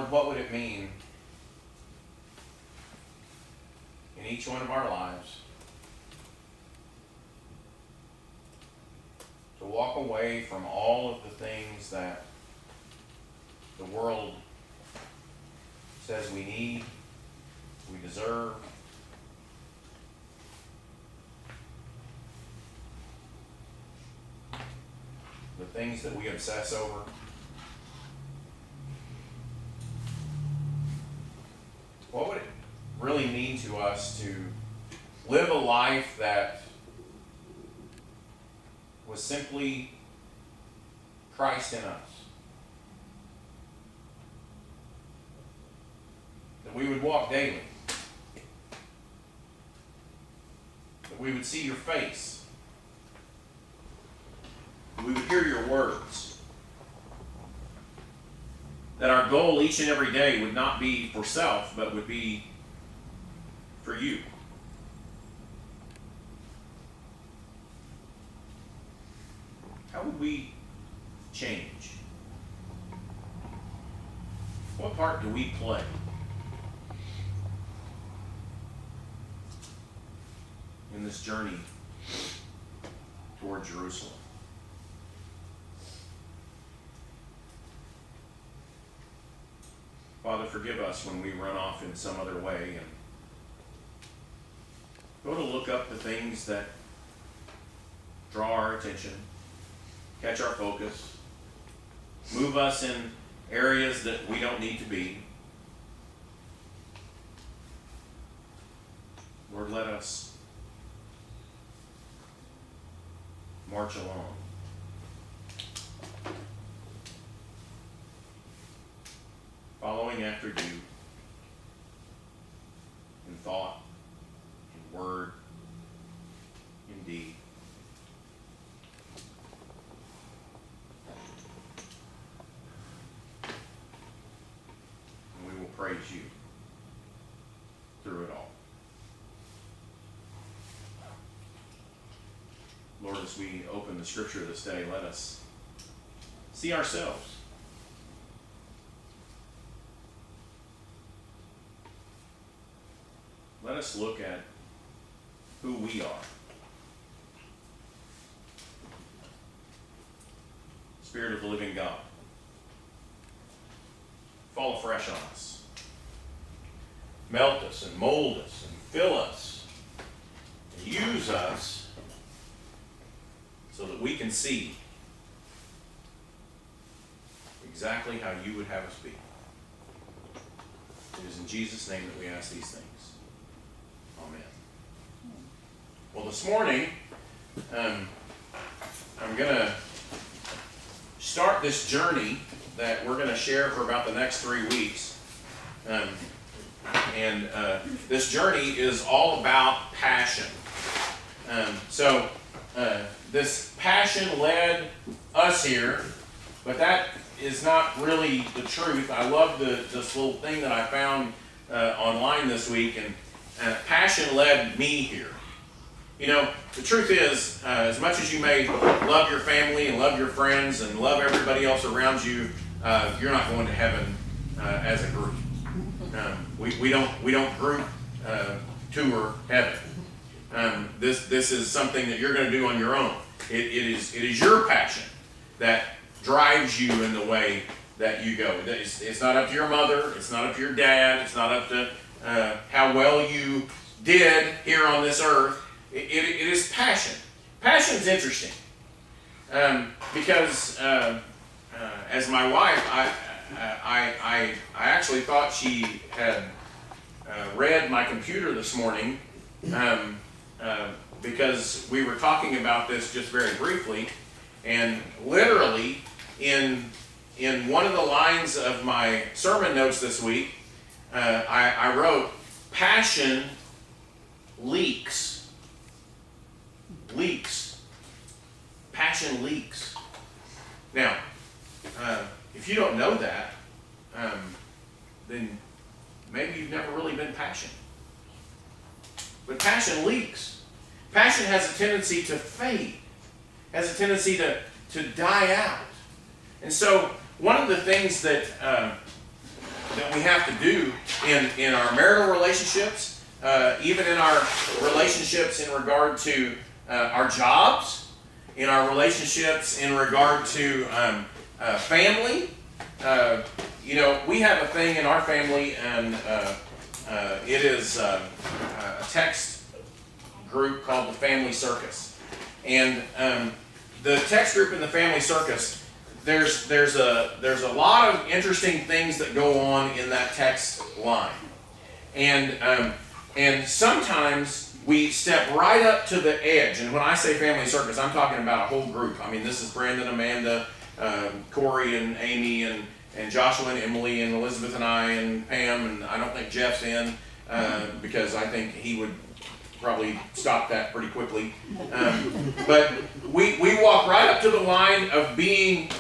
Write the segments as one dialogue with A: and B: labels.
A: Lord, what would it mean in each one of our lives to walk away from all of the things that the world says we need, we deserve, the things that we obsess over. What would it really mean to us to live a life that was simply Christ in us? That we would walk daily. That we would see your face. That we would hear your words. That our goal each and every day would not be for self, but would be for you. How would we change? What part do we play in this journey toward Jerusalem? Father, forgive us when we run off in some other way and go to look up the things that draw our attention, catch our focus, move us in areas that we don't need to be. Lord, let us march along. Following after you in thought, in word, in deed. And we will praise you through it all. Lord, as we open the scripture this day, let us see ourselves. Let us look at who we are. Spirit of the living God, fall afresh on us. Melt us and mold us and fill us and use us so that we can see exactly how you would have us be. It is in Jesus' name that we ask these things. Amen. Well, this morning, I'm going to start this journey that we're going to share for about the next 3 weeks. This journey is all about passion. This passion led us here, but that is not really the truth. I love this little thing that I found online this week, and passion led me here. You know, the truth is, as much as you may love your family and love your friends and love everybody else around you, you're not going to heaven as a group. We don't group tour heaven. This is something that you're going to do on your own. It is your passion that drives you in the way that you go. It's not up to your mother. It's not up to your dad. It's not up to how well you did here on this earth. It is passion. Passion's interesting because as my wife, I actually thought she had read my computer this morning because we were talking about this just very briefly, and literally in one of the lines of my sermon notes this week, I wrote, passion leaks. Leaks. Passion leaks. Now, if you don't know that, then maybe you've never really been passionate. But passion leaks. Passion has a tendency to fade, has a tendency to die out. And so one of the things that that we have to do in our marital relationships, even in our relationships in regard to our jobs, in our relationships in regard to family. We have a thing in our family, and it is a text group called the Family Circus. And the text group in the Family Circus, there's a lot of interesting things that go on in that text line, and sometimes we step right up to the edge. And when I say Family Circus, I'm talking about a whole group. I mean, this is Brandon, Amanda, Corey, and Amy, and Joshua, and Emily, and Elizabeth, and I, and Pam, and I don't think Jeff's in because I think he would probably stop that pretty quickly. But we walk right up to the line of being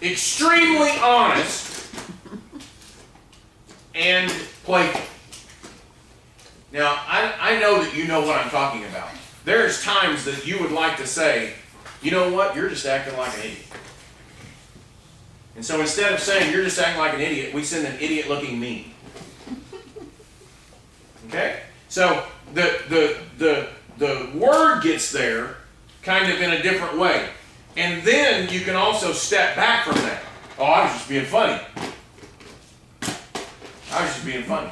A: extremely honest and playful. Now, I know that you know what I'm talking about. There's times that you would like to say, you know what, you're just acting like an idiot. And so instead of saying you're just acting like an idiot, we send an idiot-looking meme. Okay? So the word gets there kind of in a different way. And then you can also step back from that. Oh, I was just being funny. I was just being funny.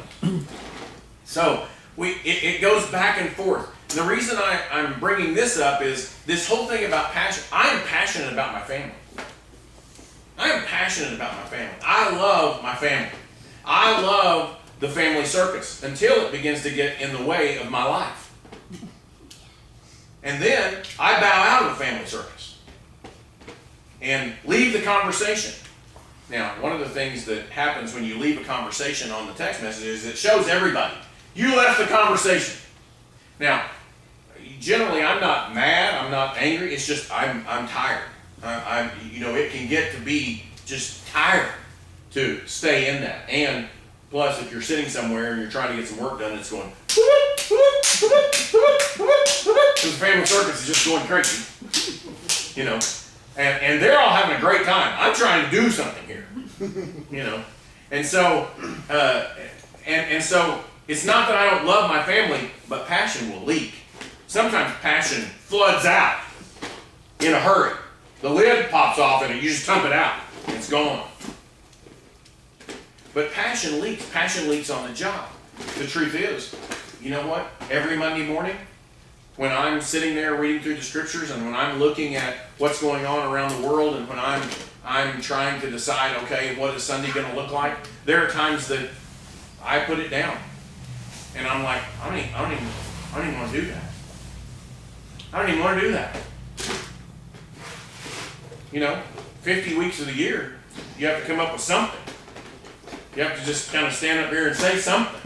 A: So it goes back and forth. The reason I'm bringing this up is this whole thing about passion. I am passionate about my family. I am passionate about my family. I love my family. I love the Family Circus until it begins to get in the way of my life. And then I bow out of the Family Circus and leave the conversation. Now, one of the things that happens when you leave a conversation on the text message is it shows everybody you left the conversation. Now, generally I'm not mad, I'm not angry, it's just I'm tired. It can get to be just tired to stay in that. And plus, if you're sitting somewhere and you're trying to get some work done, it's going because the Family Circus is just going crazy, and they're all having a great time. I'm trying to do something here, and so so it's not that I don't love my family, but passion will leak. Sometimes passion floods out in a hurry. The lid pops off and you just dump it out. And it's gone. But passion leaks. Passion leaks on the job. The truth is, you know what? Every Monday morning, when I'm sitting there reading through the scriptures and when I'm looking at what's going on around the world and when I'm trying to decide, okay, what is Sunday going to look like? There are times that I put it down. And I'm like, I don't even want to do that. I don't even want to do that. 50 weeks of the year, you have to come up with something. You have to just kind of stand up here and say something.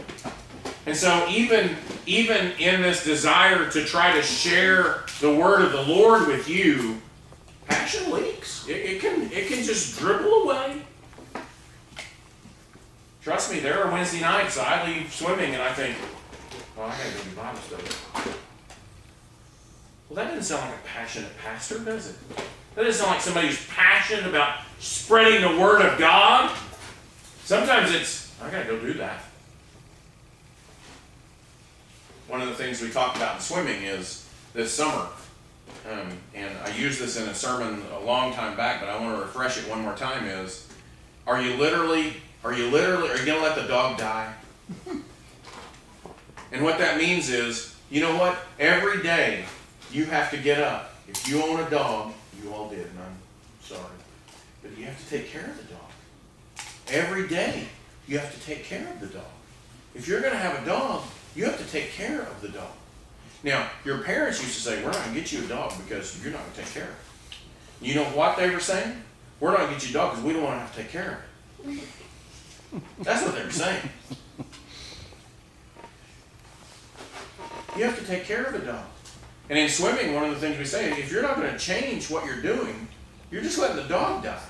A: And so even in this desire to try to share the word of the Lord with you, passion leaks. It can just dribble away. Trust me, there are Wednesday nights I leave swimming and I think, I gotta go do Bible study. Well, that doesn't sound like a passionate pastor, does it? That doesn't sound like somebody who's passionate about spreading the word of God. Sometimes it's, I gotta go do that. One of the things we talked about in swimming is this summer, and I used this in a sermon a long time back, but I want to refresh it one more time, is, are you going to let the dog die? And what that means is, you know what? Every day you have to get up. If you own a dog, you all did, and I'm sorry, but you have to take care of the dog. Every day you have to take care of the dog. If you're going to have a dog, you have to take care of the dog. Now, your parents used to say, we're not going to get you a dog because you're not going to take care of it. You know what they were saying? We're not going to get you a dog because we don't want to have to take care of it. That's what they were saying. You have to take care of a dog. And in swimming, one of the things we say, if you're not going to change what you're doing, you're just letting the dog die.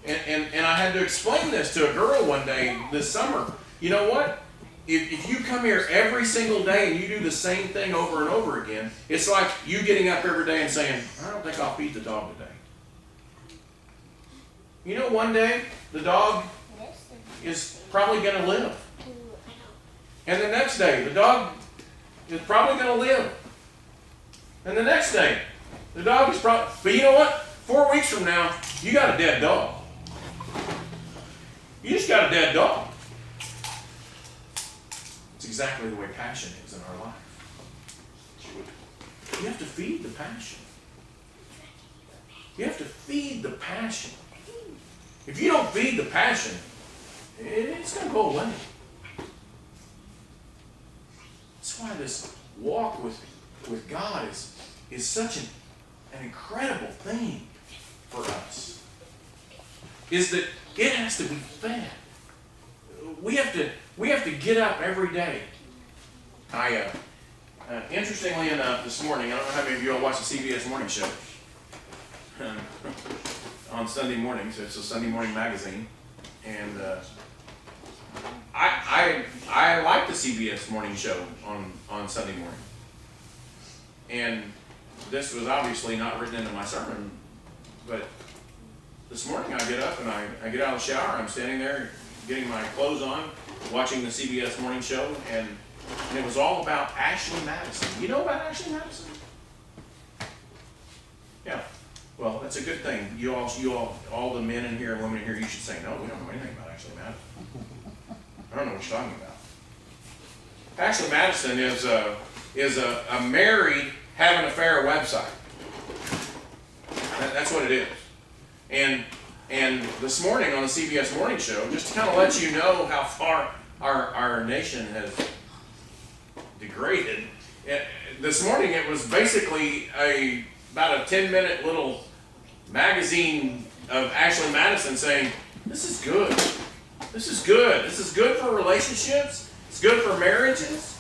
A: And I had to explain this to a girl one day this summer. You know what? If you come here every single day and you do the same thing over and over again, it's like you getting up every day and saying, I don't think I'll feed the dog today. One day, the dog is probably going to live. And the next day, the dog is probably going to live. And the next day, the dog is probably... But you know what? 4 weeks from now, you got a dead dog. You just got a dead dog. It's exactly the way passion is in our life. You have to feed the passion. You have to feed the passion. If you don't feed the passion, it's going to go away. That's why this walk with God is such an incredible thing for us. Is that it has to be fed. We have to get up every day. Interestingly enough, this morning, I don't know how many of you all watch the CBS morning show on Sunday mornings. It's a Sunday morning magazine, and I like the CBS morning show on Sunday morning. And this was obviously not written into my sermon, but this morning I get up and I get out of the shower. I'm standing there getting my clothes on, watching the CBS morning show, and it was all about Ashley Madison. You know about Ashley Madison? Yeah. Well, that's a good thing. You all the men in here and women in here, you should say, no, we don't know anything about Ashley Madison. I don't know what you're talking about. Ashley Madison is a married, have an affair website. That's what it is. And this morning on the CBS morning show, just to kind of let you know how far our nation has degraded, this morning it was basically about a 10-minute little magazine of Ashley Madison saying, this is good. This is good. This is good for relationships. It's good for marriages.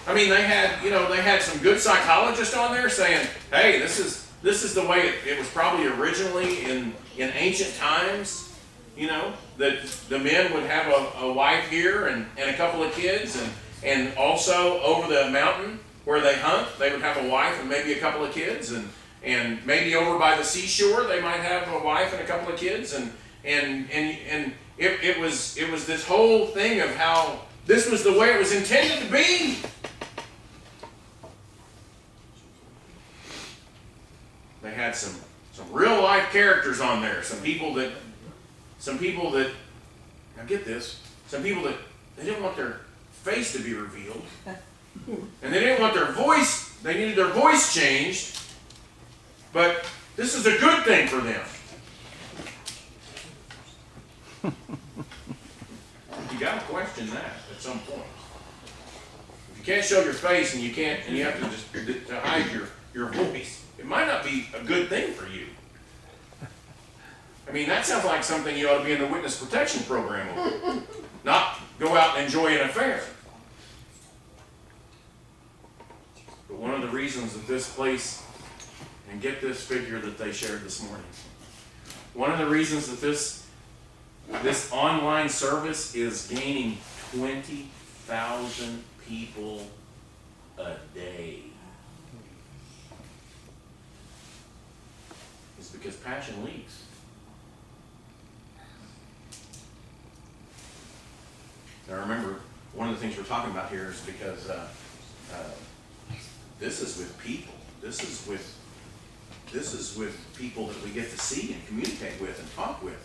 A: I mean, they had some good psychologists on there saying, hey, this is the way it was probably originally in ancient times, that the men would have a wife here and a couple of kids, and also over the mountain where they hunt, they would have a wife and maybe a couple of kids, and maybe over by the seashore they might have a wife and a couple of kids, and it was this whole thing of how this was the way it was intended to be. They had some real life characters on there. Some people that now get this. Some people that they didn't want their face to be revealed, and they didn't want their voice. They needed their voice changed. But this is a good thing for them. You got to question that at some point. If you can't show your face and you have to just to hide your voice, it might not be a good thing for you. I mean, that sounds like something you ought to be in the witness protection program over. Not go out and enjoy an affair. But one of the reasons that this place, and get this figure that they shared this morning, one of the reasons that this online service is gaining 20,000 people a day is because passion leaks. Now remember, one of the things we're talking about here is because this is with people. This is with people that we get to see and communicate with and talk with.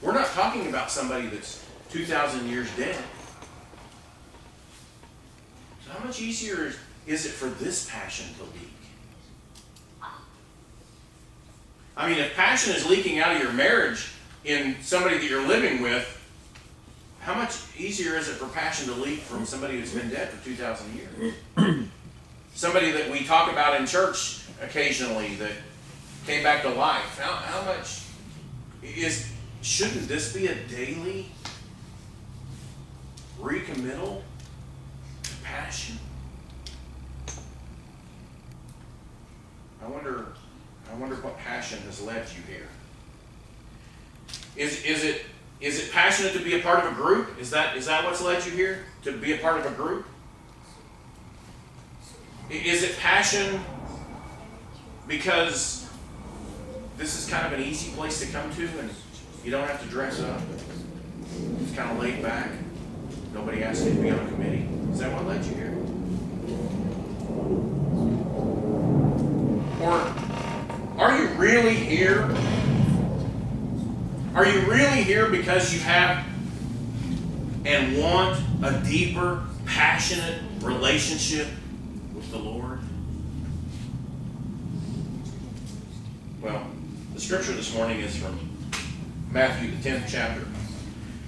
A: We're not talking about somebody that's 2,000 years dead. So how much easier is it for this passion to leak? I mean, if passion is leaking out of your marriage in somebody that you're living with, how much easier is it for passion to leak from somebody who's been dead for 2,000 years? Somebody that we talk about in church occasionally that came back to life. How much shouldn't this be a daily recommittal to passion? I wonder what passion has led you here. Is it passionate to be a part of a group? Is that what's led you here? To be a part of a group? Is it passion because this is kind of an easy place to come to and you don't have to dress up? It's kind of laid back. Nobody asked you to be on a committee. Is that what led you here? Or are you really here? Are you really here because you have and want a deeper, passionate relationship with the Lord? Well, the scripture this morning is from Matthew, the 10th chapter.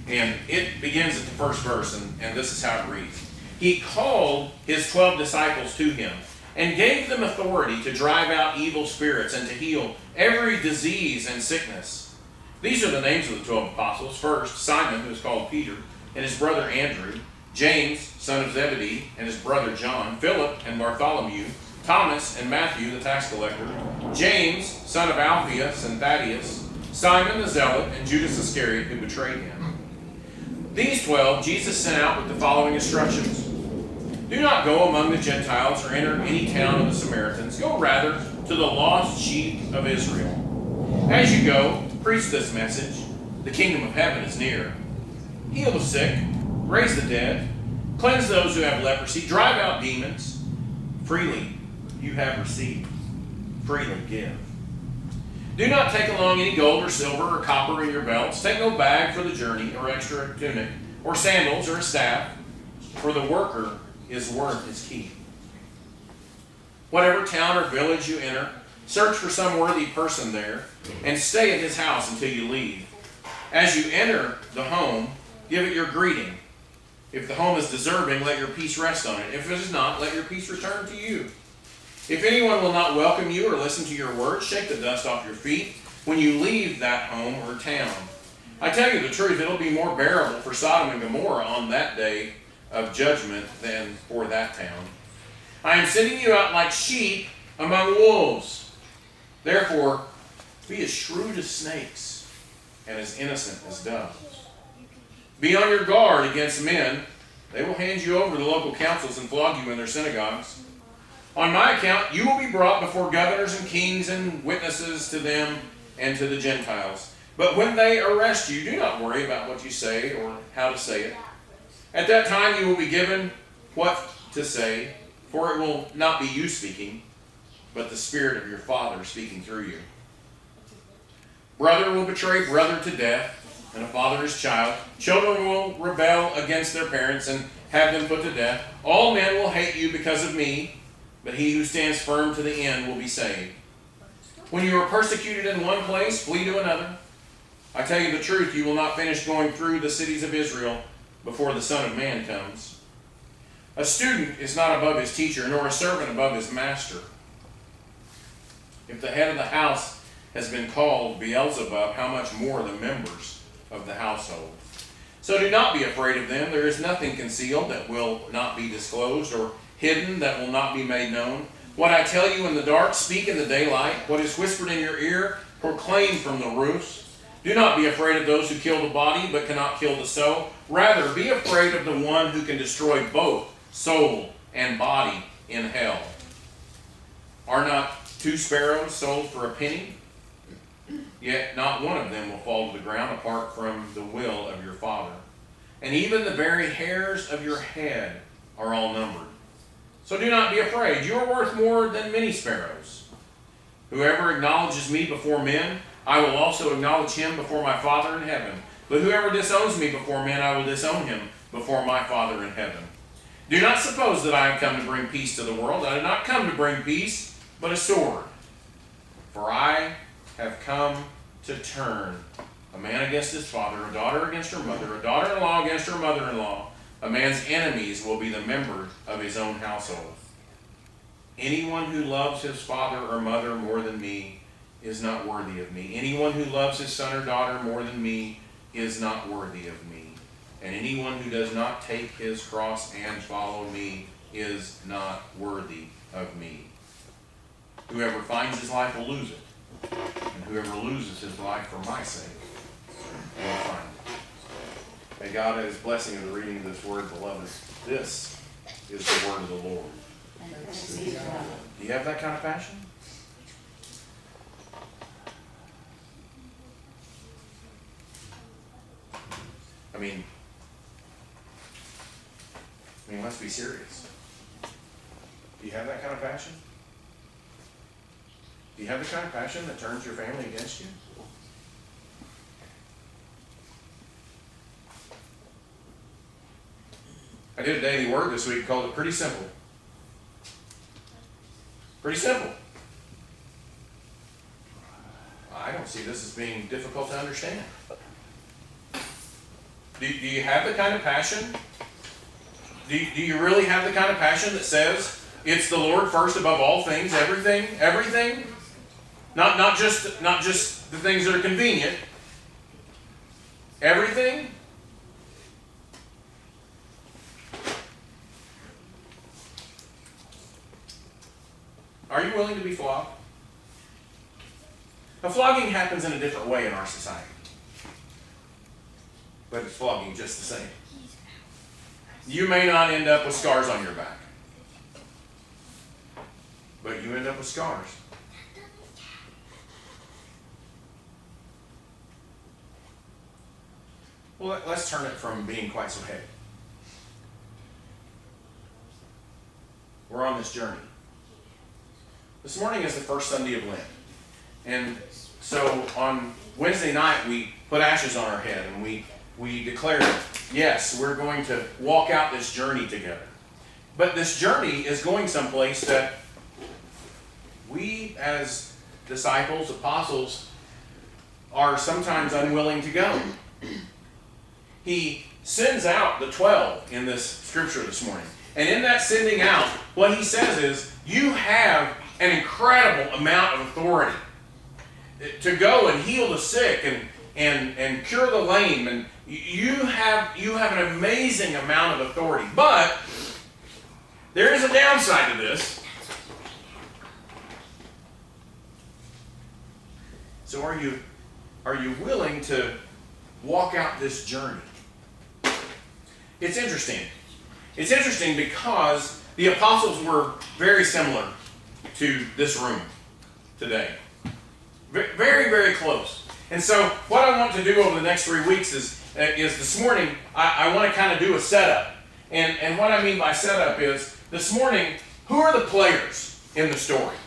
A: And it begins at the first verse, and this is how it reads. He called his 12 disciples to him and gave them authority to drive out evil spirits and to heal every disease and sickness. These are the names of the 12 apostles. First, Simon, who is called Peter, and his brother Andrew, James, son of Zebedee, and his brother John, Philip and Bartholomew, Thomas and Matthew, the tax collector, James, son of Alphaeus and Thaddeus, Simon the Zealot, and Judas Iscariot, who betrayed him. These 12 Jesus sent out with the following instructions. Do not go among the Gentiles or enter any town of the Samaritans. Go rather to the lost sheep of Israel. As you go, preach this message. The kingdom of heaven is near. Heal the sick, raise the dead, cleanse those who have leprosy, drive out demons. Freely you have received, freely give. Do not take along any gold or silver or copper in your belts. Take no bag for the journey, or extra tunic, or sandals, or a staff, for the worker is worth his keep. Whatever town or village you enter, search for some worthy person there, and stay at his house until you leave. As you enter the home, give it your greeting. If the home is deserving, let your peace rest on it. If it is not, let your peace return to you. If anyone will not welcome you or listen to your words, shake the dust off your feet when you leave that home or town. I tell you the truth, it'll be more bearable for Sodom and Gomorrah on that day of judgment than for that town. I am sending you out like sheep among wolves. Therefore, be as shrewd as snakes and as innocent as doves. Be on your guard against men. They will hand you over to the local councils and flog you in their synagogues. On my account, you will be brought before governors and kings and witnesses to them and to the Gentiles. But when they arrest you, do not worry about what you say or how to say it. At that time you will be given what to say, for it will not be you speaking, but the Spirit of your Father speaking through you. Brother will betray brother to death, and a father his child. Children will rebel against their parents and have them put to death. All men will hate you because of me, but he who stands firm to the end will be saved. When you are persecuted in one place, flee to another. I tell you the truth, you will not finish going through the cities of Israel before the Son of Man comes. A student is not above his teacher, nor a servant above his master. If the head of the house has been called Beelzebub, how much more the members of the household? So do not be afraid of them. There is nothing concealed that will not be disclosed, or hidden that will not be made known. What I tell you in the dark, speak in the daylight. What is whispered in your ear, proclaim from the roofs. Do not be afraid of those who kill the body, but cannot kill the soul. Rather, be afraid of the one who can destroy both soul and body in hell. Are not 2 sparrows sold for a penny? Yet not one of them will fall to the ground apart from the will of your Father. And even the very hairs of your head are all numbered. So do not be afraid. You are worth more than many sparrows. Whoever acknowledges me before men, I will also acknowledge him before my Father in heaven. But whoever disowns me before men, I will disown him before my Father in heaven. Do not suppose that I have come to bring peace to the world. I did not come to bring peace, but a sword. For I have come to turn a man against his father, a daughter against her mother, a daughter-in-law against her mother-in-law. A man's enemies will be the members of his own household. Anyone who loves his father or mother more than me is not worthy of me. Anyone who loves his son or daughter more than me is not worthy of me. And anyone who does not take his cross and follow me is not worthy of me. Whoever finds his life will lose it, and whoever loses his life for my sake will find it. May God add his blessing of the reading of this word, beloved. This is the word of the Lord. Do you have that kind of passion? I mean, I mean, let's be serious. Do you have that kind of passion? Do you have the kind of passion that turns your family against you? I did a daily word this week, called it Pretty Simple. Pretty simple. I don't see this as being difficult to understand. Do you have the kind of passion? Do you really have the kind of passion that says it's the Lord first above all things, everything? Not just the things that are convenient. Everything? Are you willing to be flogged? Now, flogging happens in a different way in our society. But it's flogging just the same. You may not end up with scars on your back. But you end up with scars. Well, let's turn it from being quite so heavy. We're on this journey. This morning is the first Sunday of Lent. And so on Wednesday night, we put ashes on our head and we declared, yes, we're going to walk out this journey together. But this journey is going someplace that we as disciples, apostles, are sometimes unwilling to go. He sends out the 12 in this scripture this morning. And in that sending out, what he says is, you have an incredible amount of authority to go and heal the sick and cure the lame. And you have an amazing amount of authority. But there is a downside to this. So are you willing to walk out this journey? It's interesting. It's interesting because the apostles were very similar to this room today. Very, very close. And so what I want to do over the next 3 weeks is this morning, I want to kind of do a setup. And what I mean by setup is, this morning, who are the players in the story?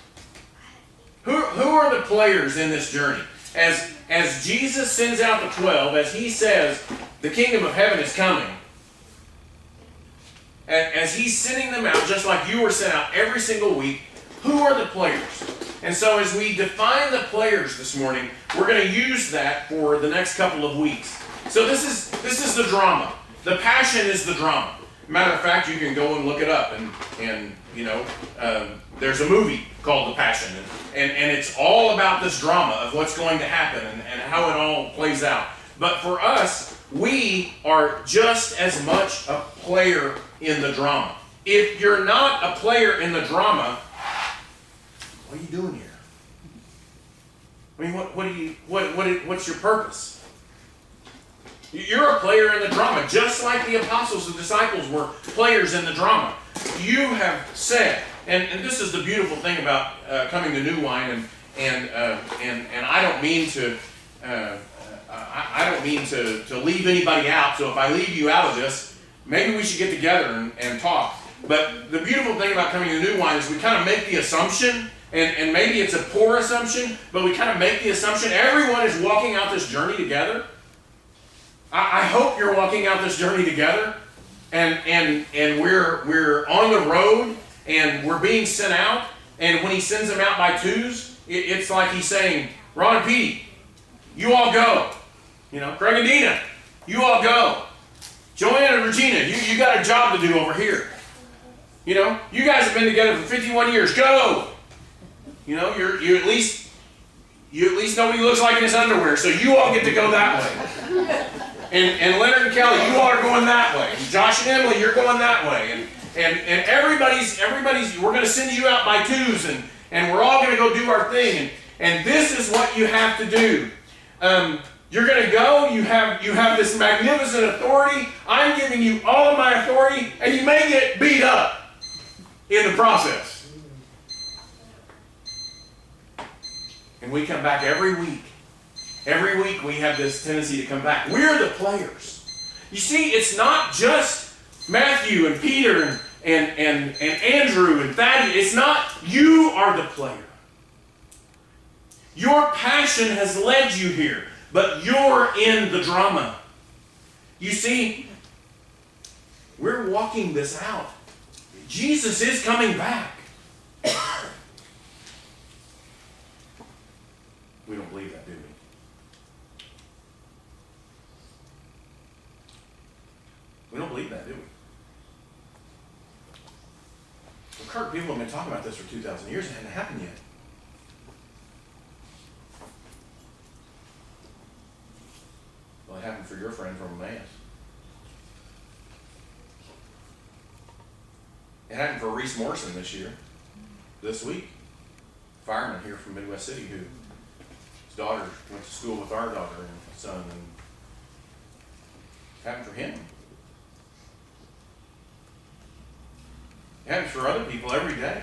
A: Who are the players in this journey? As Jesus sends out the 12, as he says, the kingdom of heaven is coming, as he's sending them out, just like you were sent out every single week, who are the players? And so as we define the players this morning, we're going to use that for the next couple of weeks. So this is the drama. The passion is the drama. Matter of fact, you can go and look it up, and you know, there's a movie called The Passion, and it's all about this drama of what's going to happen and how it all plays out. But for us, we are just as much a player in the drama. If you're not a player in the drama, what are you doing here? I mean, what's your purpose? You're a player in the drama, just like the apostles and disciples were players in the drama. You have said, and this is the beautiful thing about coming to New Wine, and I don't mean to to leave anybody out. So if I leave you out of this, maybe we should get together and talk. But the beautiful thing about coming to New Wine is we kind of make the assumption, and maybe it's a poor assumption, but we kind of make the assumption everyone is walking out this journey together. I hope you're walking out this journey together, and we're on the road, and we're being sent out, and when he sends them out by twos, it's like he's saying, Ron and Petey, you all go. You know, Craig and Dina, you all go. Joanne and Regina, you got a job to do over here. You know, you guys have been together for 51 years. Go. You know, you at least know what he looks like in his underwear, so you all get to go that way. And Leonard and Kelly, you all are going that way. And Josh and Emily, you're going that way. And everybody's we're going to send you out by twos, and we're all going to go do our thing. And this is what you have to do. You're going to go, you have this magnificent authority. I'm giving you all of my authority, and you may get beat up in the process. And we come back every week. Every week we have this tendency to come back. We're the players. You see, it's not just Matthew and Peter and Andrew and Thaddeus. It's not you are the player. Your passion has led you here, but you're in the drama. You see, we're walking this out. Jesus is coming back. We don't believe that, do we? We don't believe that, do we? Well, Kirk, people have been talking about this for 2,000 years. It hasn't happened yet. Well, it happened for your friend from Emmaus. It happened for Reese Morrison this week. Fireman here from Midwest City who his daughter went to school with our daughter and son, and it happened for him. It happens for other people every day.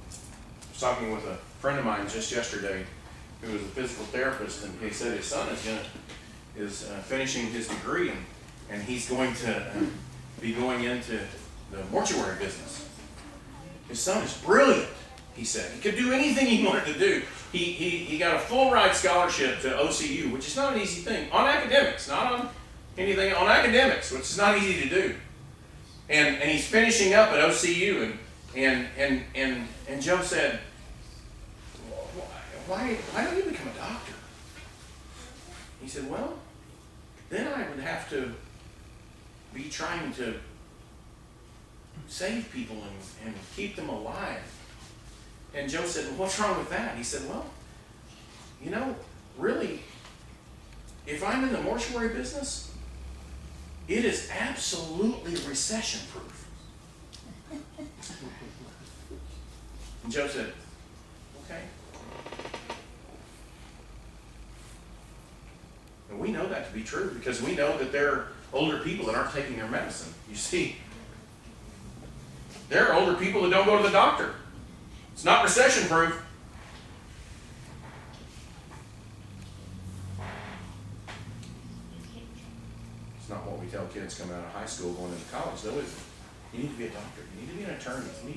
A: I was talking with a friend of mine just yesterday who was a physical therapist, and he said his son is finishing his degree, and he's going to be going into the mortuary business. His son is brilliant, he said. He could do anything he wanted to do. He got a full ride scholarship to OCU, which is not an easy thing. On academics, not on anything, on academics, which is not easy to do. And he's finishing up at OCU, and Joe said, why don't you become a doctor? He said, well, then I would have to be trying to save people and keep them alive. And Joe said, well, what's wrong with that? He said, well, really, if I'm in the mortuary business, it is absolutely recession-proof. And Joe said, okay. And we know that to be true because we know that there are older people that aren't taking their medicine. You see, there are older people that don't go to the doctor. It's not recession-proof. It's not what we tell kids coming out of high school going into college, though, is it? You need to be a doctor. You need to be an attorney. You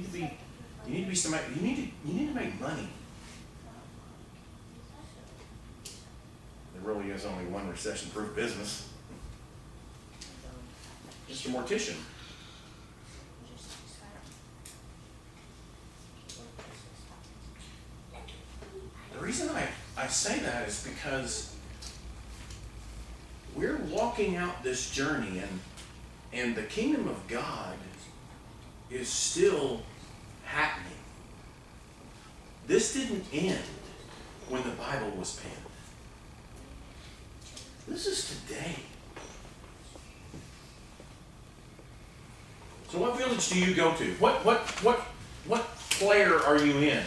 A: need to be somebody. You need to make money. There really is only one recession-proof business. Just a mortician. The reason I say that is because we're walking out this journey, and the kingdom of God is still happening. This didn't end when the Bible was penned. This is today. So what village do you go to? What player are you in?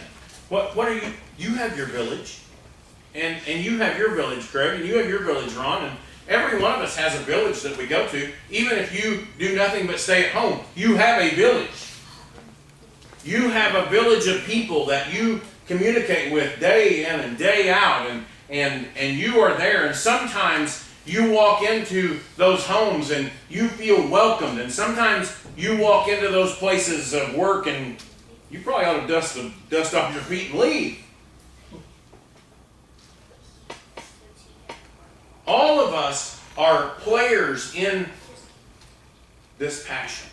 A: What are you? You have your village, and you have your village, Craig, and you have your village, Ron, and every one of us has a village that we go to. Even if you do nothing but stay at home, you have a village. You have a village of people that you communicate with day in and day out, and you are there. And sometimes you walk into those homes and you feel welcomed, and sometimes you walk into those places of work and you probably ought to dust off your feet and leave. All of us are players in this passion.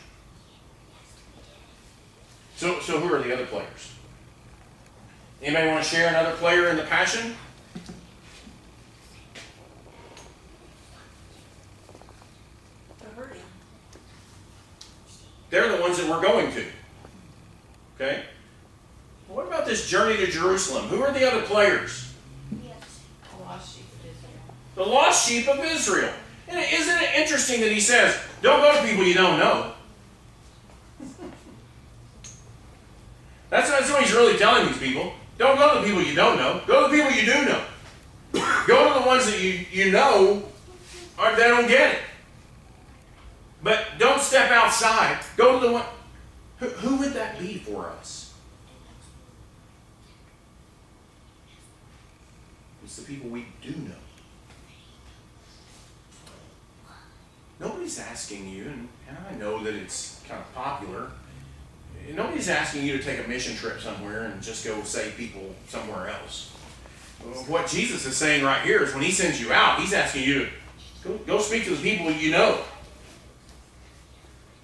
A: So who are the other players? Anybody want to share another player in the passion?
B: The hurting.
A: They're the ones that we're going to. Okay? What about this journey to Jerusalem? Who are the other players?
B: Yes. The lost sheep of Israel.
A: The lost sheep of Israel. And isn't it interesting that he says, don't go to people you don't know. That's what he's really telling these people. Don't go to the people you don't know. Go to the people you do know. Go to the ones that you know or they don't get it. But don't step outside. Go to the one. Who would that be for us? It's the people we do know. Nobody's nobody's asking you, and I know that it's kind of popular, nobody's asking you to take a mission trip somewhere and just go save people somewhere else. What Jesus is saying right here is when he sends you out, he's asking you to go speak to the people you know.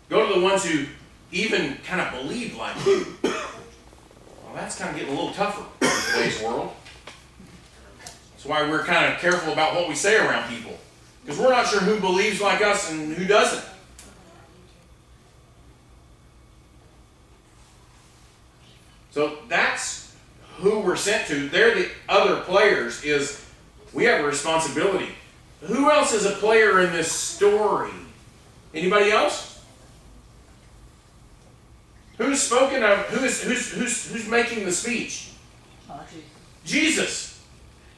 A: Go to the ones who even kind of believe like you. Well, that's kind of getting a little tougher in today's world. That's why we're kind of careful about what we say around people. Because we're not sure who believes like us and who doesn't. So that's who we're sent to. They're the other players. Is we have a responsibility. Who else is a player in this story? Anybody else? Who's spoken of? Who's making the speech? Jesus.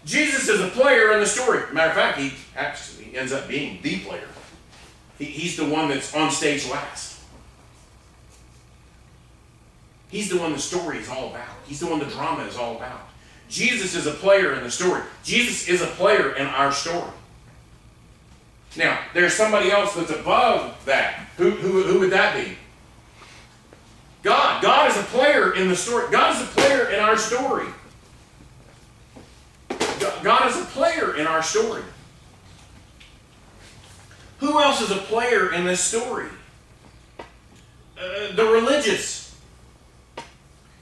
A: Jesus is a player in the story. Matter of fact, he actually ends up being the player. He's the one that's on stage last. He's the one the story is all about. He's the one the drama is all about. Jesus is a player in the story. Jesus is a player in our story. Now, there's somebody else that's above that. Who would that be? God. God is a player in the story. God is a player in our story. God is a player in our story. Who else is a player in this story? The religious.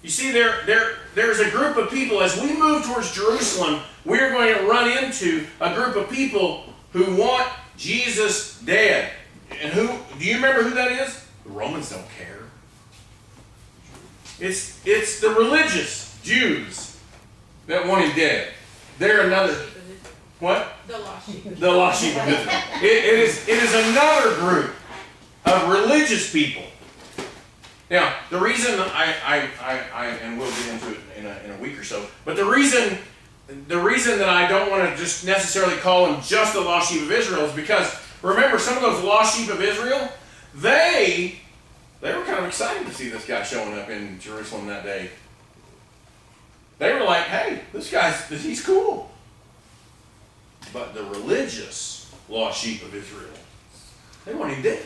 A: You see, there's a group of people. As we move towards Jerusalem, we're going to run into a group of people who want Jesus dead. And do you remember who that is? The Romans don't care. It's the religious Jews that want him dead. They're another. What?
B: The lost sheep.
A: The lost sheep of Israel. It is another group of religious people. Now, the reason I and we'll get into it in a week or so, but the reason that I don't want to just necessarily call them just the lost sheep of Israel is because, remember, some of those lost sheep of Israel, they were kind of excited to see this guy showing up in Jerusalem that day. They were like, hey, he's cool. But the religious lost sheep of Israel, they want him dead.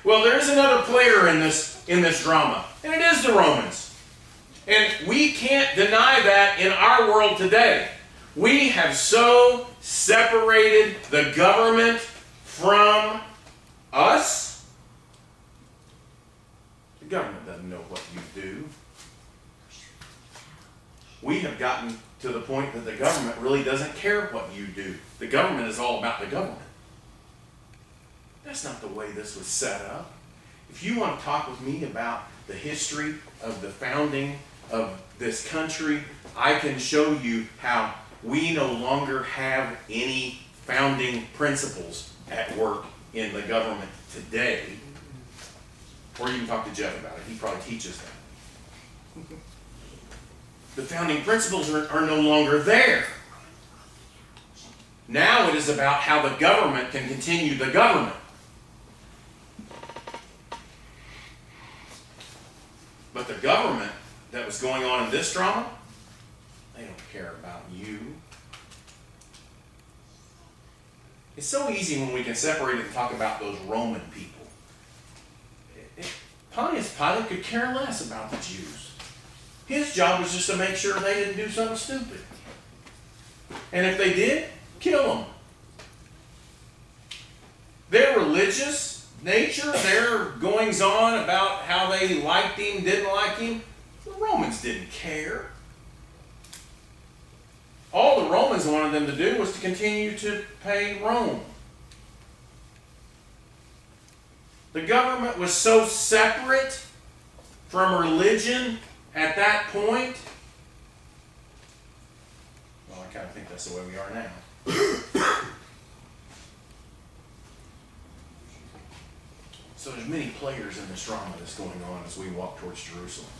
A: Well, there is another player in this drama, and it is the Romans. And we can't deny that in our world today. We have so separated the government from us. The government doesn't know what you do. We have gotten to the point that the government really doesn't care what you do. The government is all about the government. That's not the way this was set up. If you want to talk with me about the history of the founding of this country, I can show you how we no longer have any founding principles at work in the government today. Or you can talk to Jeff about it. He probably teaches that. The founding principles are no longer there. Now it is about how the government can continue the government. But the government that was going on in this drama, they don't care about you. It's so easy when we can separate it and talk about those Roman people. Pontius Pilate could care less about the Jews. His job was just to make sure they didn't do something stupid. And if they did, kill them. Their religious nature, their goings-on about how they liked him, didn't like him, the Romans didn't care. All the Romans wanted them to do was to continue to pay Rome. The government was so separate from religion at that point. Well, I kind of think that's the way we are now. So there's many players in this drama that's going on as we walk towards Jerusalem.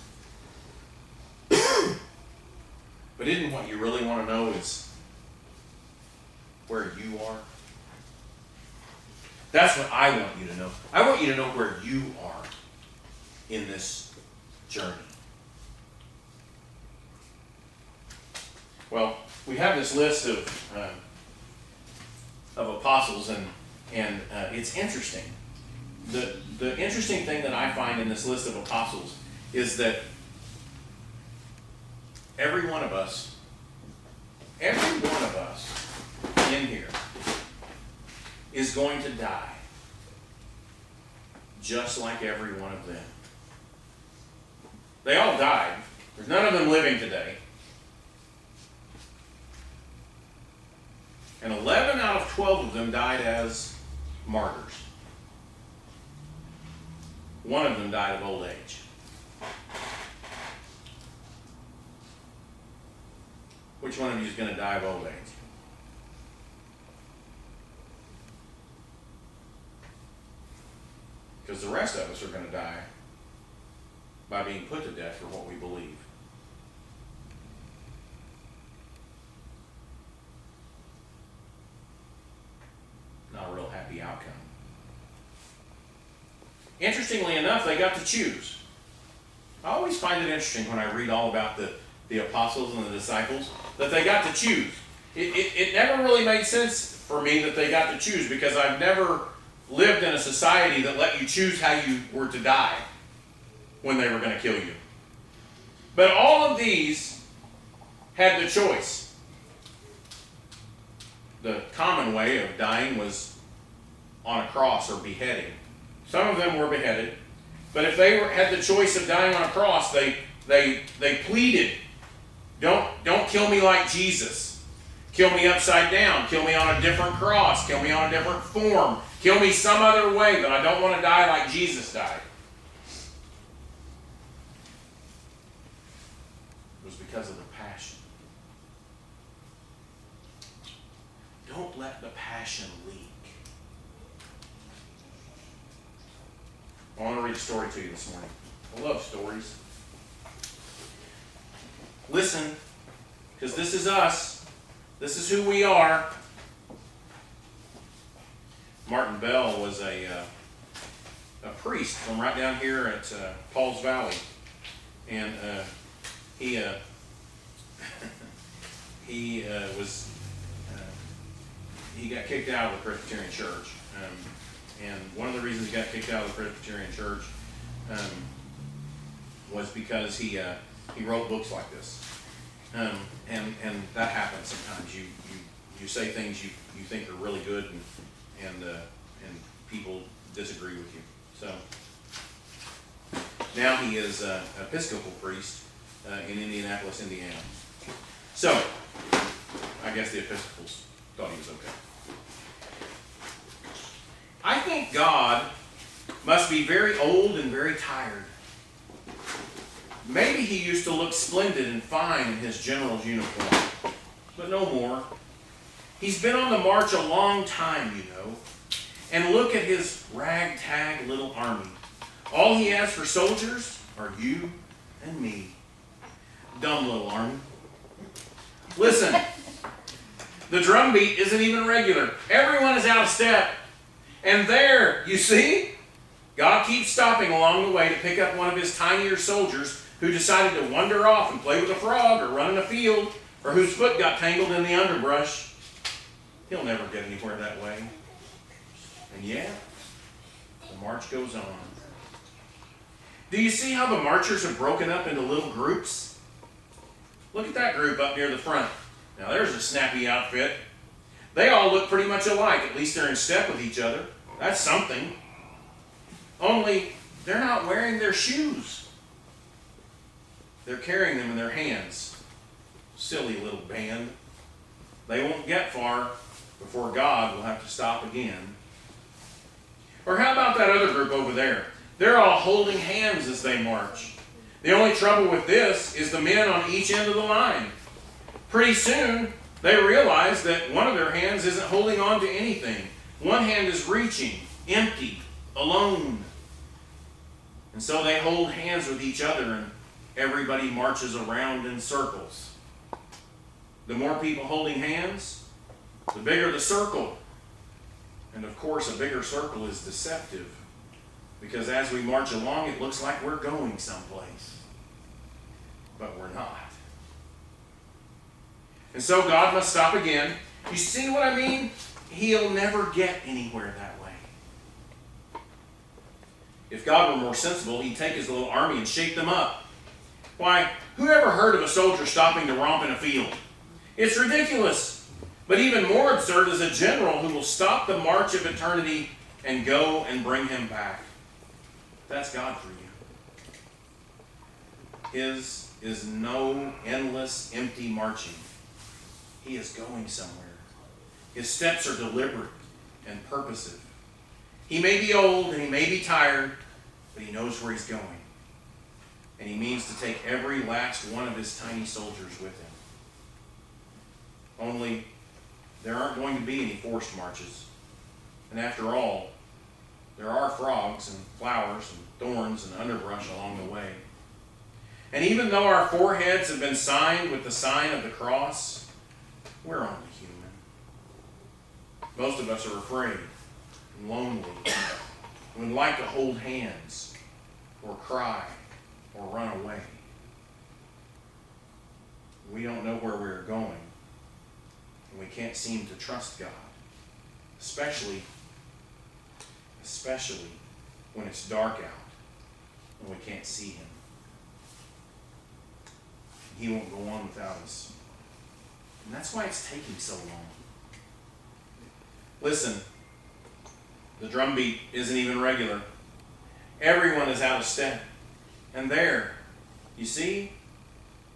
A: But isn't what you really want to know is where you are? That's what I want you to know. I want you to know where you are in this journey. Well, we have this list of apostles, and And it's interesting. The interesting thing that I find in this list of apostles is that every one of us in here is going to die just like every one of them. They all died. There's none of them living today. And 11 out of 12 of them died as martyrs. One of them died of old age. Which one of you is going to die of old age? Because the rest of us are going to die by being put to death for what we believe. Not a real happy outcome. Interestingly enough, they got to choose. I always find it interesting when I read all about the apostles and the disciples that they got to choose. It never really made sense for me that they got to choose, because I've never lived in a society that let you choose how you were to die when they were going to kill you. But all of these had the choice. The common way of dying was on a cross or beheading. Some of them were beheaded, but if they had the choice of dying on a cross, they pleaded, don't kill me like Jesus. Kill me upside down. Kill me on a different cross. Kill me on a different form. Kill me some other way, but I don't want to die like Jesus died. It was because of the passion. Don't let the passion leak. I want to read a story to you this morning. I love stories. Listen, because this is us. This is who we are. Martin Bell was a priest from right down here at Paul's Valley. And he got kicked out of the Presbyterian Church. And one of the reasons he got kicked out of the Presbyterian Church was because he wrote books like this. And that happens sometimes. You say things you think are really good, and people disagree with you. So now he is an Episcopal priest in Indianapolis, Indiana. So I guess the Episcopals thought he was okay. I think God must be very old and very tired. Maybe he used to look splendid and fine in his general's uniform, but no more. He's been on the march a long time, you know. And look at his ragtag little army. All he has for soldiers are you and me. Dumb little army. Listen, the drum beat isn't even regular. Everyone is out of step. And there, you see, God keeps stopping along the way to pick up one of his tinier soldiers who decided to wander off and play with a frog or run in a field, or whose foot got tangled in the underbrush. He'll never get anywhere that way. And yet, the march goes on. Do you see how the marchers are broken up into little groups? Look at that group up near the front. Now there's a snappy outfit. They all look pretty much alike. At least they're in step with each other. That's something. Only they're not wearing their shoes. They're carrying them in their hands. Silly little band. They won't get far before God will have to stop again. Or how about that other group over there? They're all holding hands as they march. The only trouble with this is the men on each end of the line. Pretty soon, they realize that one of their hands isn't holding on to anything. One hand is reaching, empty, alone. And so they hold hands with each other, and everybody marches around in circles. The more people holding hands, the bigger the circle. And of course, a bigger circle is deceptive, because as we march along, it looks like we're going someplace. But we're not. And so God must stop again. You see what I mean? he'll never get anywhere that way. If God were more sensible, he'd take his little army and shake them up. Why, who ever heard of a soldier stopping to romp in a field? It's ridiculous. But even more absurd is a general who will stop the march of eternity and go and bring him back. That's God for you. His is no endless, empty marching. He is going somewhere. His steps are deliberate and purposive. He may be old and he may be tired, but he knows where he's going. And he means to take every last one of his tiny soldiers with him. Only, there aren't going to be any forced marches. And after all, there are frogs and flowers and thorns and underbrush along the way. And even though our foreheads have been signed with the sign of the cross, we're only human. Most of us are afraid and lonely and would like to hold hands or cry or run away. We don't know where we're going, and we can't seem to trust God, especially when it's dark out and we can't see him. He won't go on without us. And that's why it's taking so long. Listen, the drumbeat isn't even regular. Everyone is out of step. And there, you see,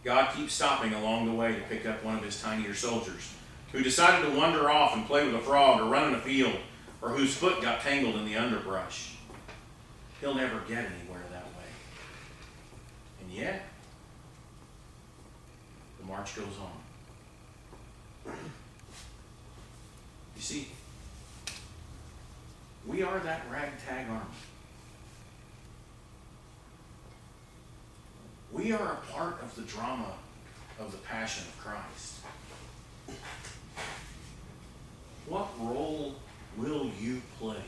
A: God keeps stopping along the way to pick up one of his tinier soldiers who decided to wander off and play with a frog or run in a field or whose foot got tangled in the underbrush. He'll never get anywhere that way. And yet, the march goes on. You see, we are that ragtag army. We are a part of the drama of the Passion of Christ. What role will you play?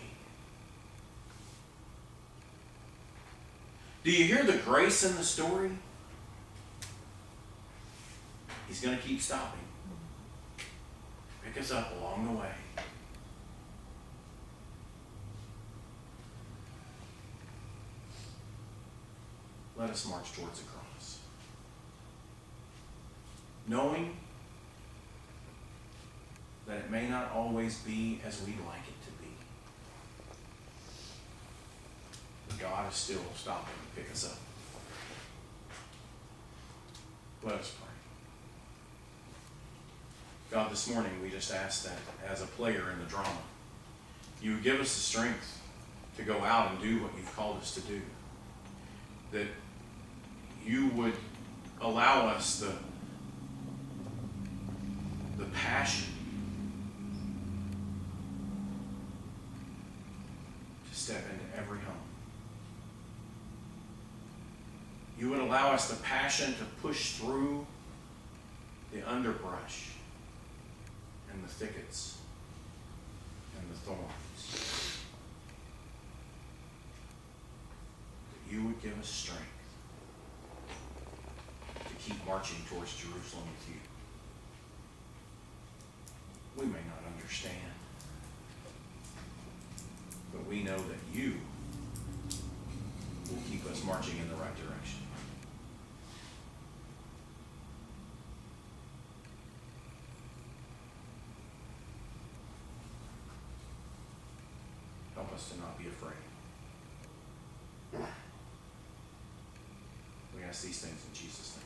A: Do you hear the grace in the story? He's going to keep stopping. Pick us up along the way. Let us march towards the cross, knowing that it may not always be as we'd like it to be. But God is still stopping to pick us up. Let us pray. God, this morning we just ask that as a player in the drama, you would give us the strength to go out and do what you've called us to do. That you would allow us the passion to step into every home. You would allow us the passion to push through the underbrush and the thickets and the thorns. That you would give us strength to keep marching towards Jerusalem with you. We may not understand, but we know that you will keep us marching in the right direction. Help us to not be afraid. We ask these things in Jesus' name.